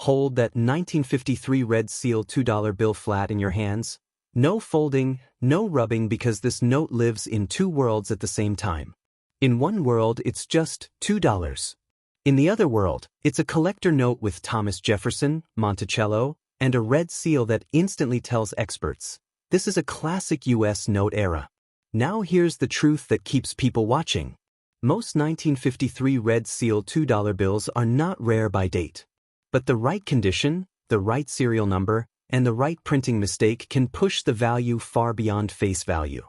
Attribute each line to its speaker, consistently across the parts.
Speaker 1: Hold that 1953 red seal $2 bill flat in your hands. No folding, no rubbing, because this note lives in two worlds at the same time. In one world, it's just $2. In the other world, it's a collector note with Thomas Jefferson, Monticello, and a red seal that instantly tells experts, this is a classic US note era. Now here's the truth that keeps people watching. Most 1953 red seal $2 bills are not rare by date. But the right condition, the right serial number, and the right printing mistake can push the value far beyond face value.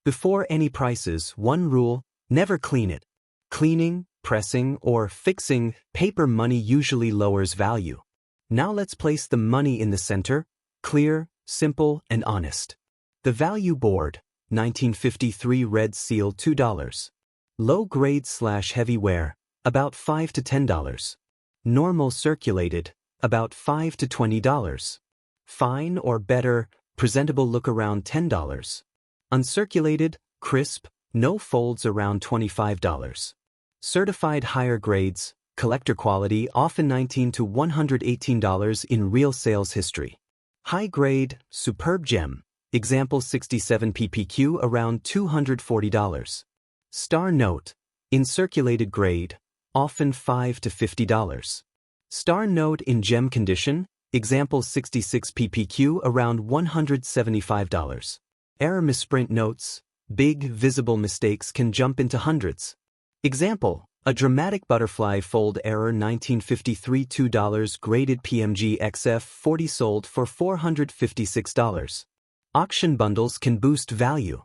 Speaker 1: Before any prices, one rule: never clean it. Cleaning, pressing, or fixing paper money usually lowers value. Now let's place the money in the center, clear, simple, and honest. The value board, 1953 red seal $2. Low grade / heavy wear, about $5 to $10. Normal circulated, about $5 to $20. Fine or better, presentable look, around $10. Uncirculated, crisp, no folds, around $25. Certified higher grades, collector quality, often $19 to $118 in real sales history. High grade, superb gem, example 67 ppq, around $240. Star note, in circulated grade, often $5 to $50. Star note in gem condition, example 66 ppq, around $175. Error misprint notes, big visible mistakes can jump into hundreds. Example, a dramatic butterfly fold error, 1953 $2 graded PMG XF 40 sold for $456. Auction bundles can boost value.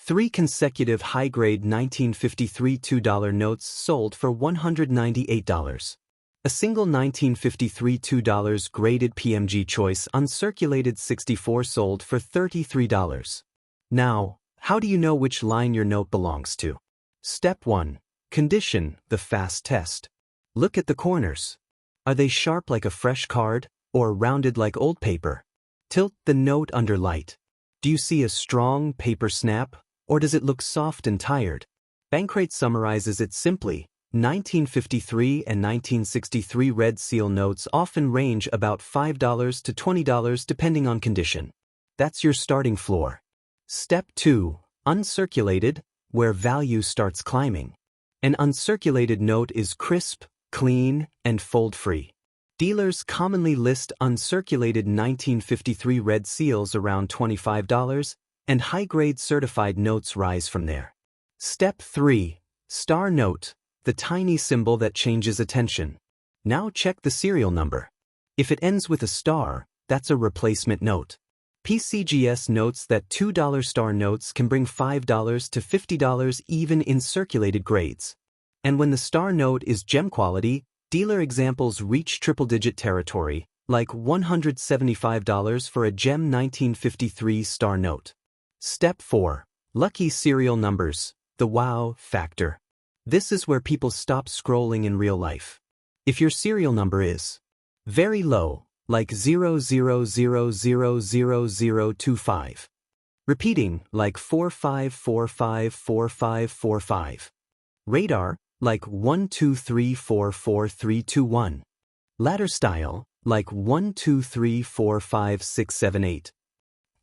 Speaker 1: 3 consecutive high-grade 1953 $2 notes sold for $198. A single 1953 $2 graded PMG choice uncirculated 64 sold for $33. Now, how do you know which line your note belongs to? Step 1. Condition, the fast test. Look at the corners. Are they sharp like a fresh card, or rounded like old paper? Tilt the note under light. Do you see a strong paper snap, or does it look soft and tired? Bankrate summarizes it simply: 1953 and 1963 red seal notes often range about $5 to $20 depending on condition. That's your starting floor. Step 2. Uncirculated, where value starts climbing. An uncirculated note is crisp, clean, and fold-free. Dealers commonly list uncirculated 1953 red seals around $25, and high-grade certified notes rise from there. Step 3. Star note, the tiny symbol that changes attention. Now check the serial number. If it ends with a star, that's a replacement note. PCGS notes that $2 star notes can bring $5 to $50 even in circulated grades. And when the star note is gem quality, dealer examples reach triple-digit territory, like $175 for a gem 1953 star note. Step 4. Lucky serial numbers, the wow factor. This is where people stop scrolling in real life. If your serial number is very low, like 00000025, repeating like 45454545, radar like 123444321, ladder style like 123456678.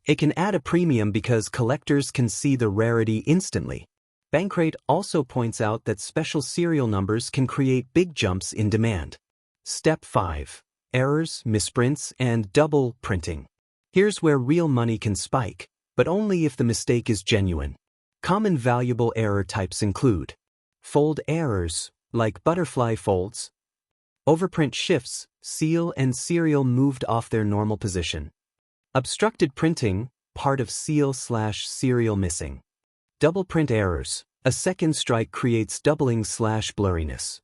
Speaker 1: It can add a premium because collectors can see the rarity instantly. Bankrate also points out that special serial numbers can create big jumps in demand. Step 5. Errors, misprints, and double printing. Here's where real money can spike, but only if the mistake is genuine. Common valuable error types include fold errors, like butterfly folds, overprint shifts, seal and serial moved off their normal position, obstructed printing, part of seal/serial missing. Double print errors, a second strike creates doubling/blurriness.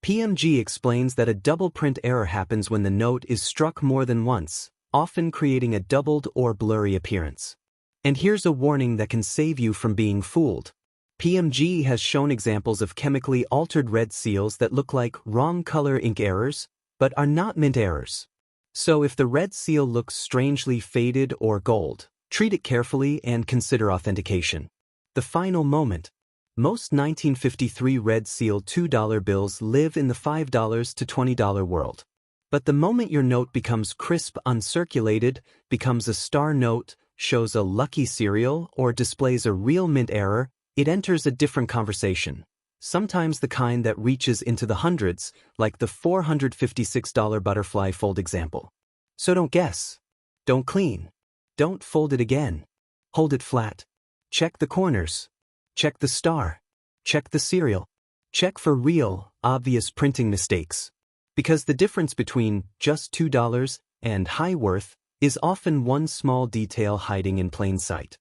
Speaker 1: PMG explains that a double print error happens when the note is struck more than once, often creating a doubled or blurry appearance. And here's a warning that can save you from being fooled. PMG has shown examples of chemically altered red seals that look like wrong color ink errors, but are not mint errors. So if the red seal looks strangely faded or gold, treat it carefully and consider authentication. The final moment. Most 1953 red seal $2 bills live in the $5 to $20 world. But the moment your note becomes crisp uncirculated, becomes a star note, shows a lucky serial, or displays a real mint error, it enters a different conversation. Sometimes the kind that reaches into the hundreds, like the $456 butterfly fold example. So don't guess. Don't clean. Don't fold it again. Hold it flat. Check the corners. Check the star. Check the serial. Check for real, obvious printing mistakes. Because the difference between just $2 and high worth is often one small detail hiding in plain sight.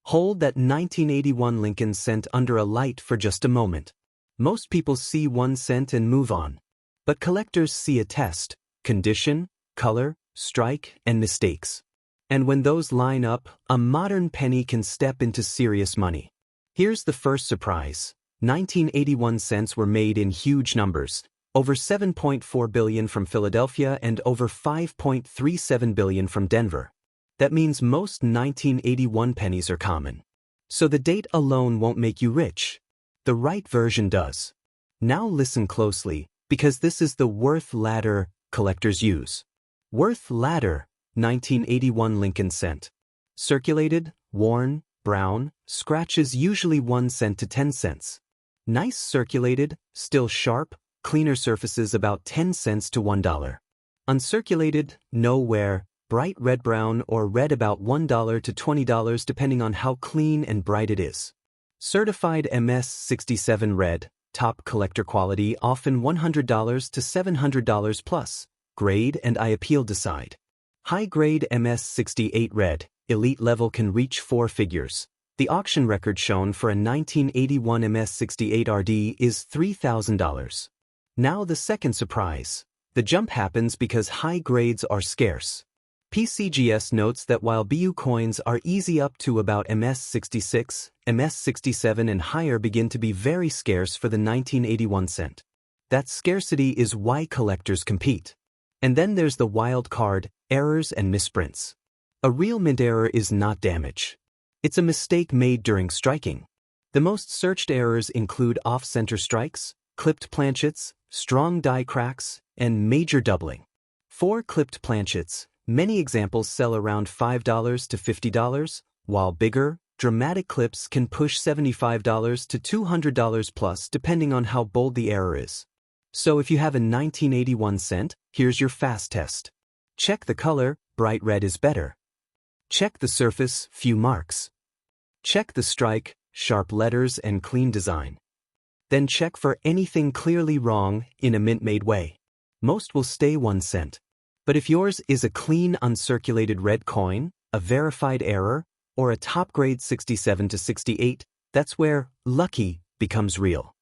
Speaker 1: Hold that 1981 Lincoln cent under a light for just a moment. Most people see 1 cent and move on. But collectors see a test, condition, color, strike, and mistakes. And when those line up, a modern penny can step into serious money. Here's the first surprise. 1981 cents were made in huge numbers, over 7.4 billion from Philadelphia and over 5.37 billion from Denver. That means most 1981 pennies are common. So the date alone won't make you rich. The right version does. Now listen closely, because this is the worth ladder collectors use. Worth ladder, 1981 Lincoln cent. Circulated, worn, brown, scratches usually 1 cent to 10 cents. Nice circulated, still sharp, cleaner surfaces about 10 cents to $1. Uncirculated, no wear, bright red-brown or red about $1 to $20 depending on how clean and bright it is. Certified MS-67 red, top collector quality, often $100 to $700 plus. Grade and I appeal decide. High-grade MS-68 red, elite level can reach 4 figures. The auction record shown for a 1981 MS-68 RD is $3,000. Now the second surprise. The jump happens because high grades are scarce. PCGS notes that while BU coins are easy up to about MS-66, MS-67 and higher begin to be very scarce for the 1981 cent. That scarcity is why collectors compete. And then there's the wild card, errors and misprints. A real mint error is not damage. It's a mistake made during striking. The most searched errors include off-center strikes, clipped planchets, strong die cracks, and major doubling. For clipped planchets, many examples sell around $5 to $50, while bigger, dramatic clips can push $75 to $200 plus depending on how bold the error is. So if you have a 1981 cent, here's your fast test. Check the color, bright red is better. Check the surface, few marks. Check the strike, sharp letters and clean design. Then check for anything clearly wrong in a mint-made way. Most will stay 1 cent. But if yours is a clean uncirculated red coin, a verified error, or a top grade 67 to 68, that's where lucky becomes real.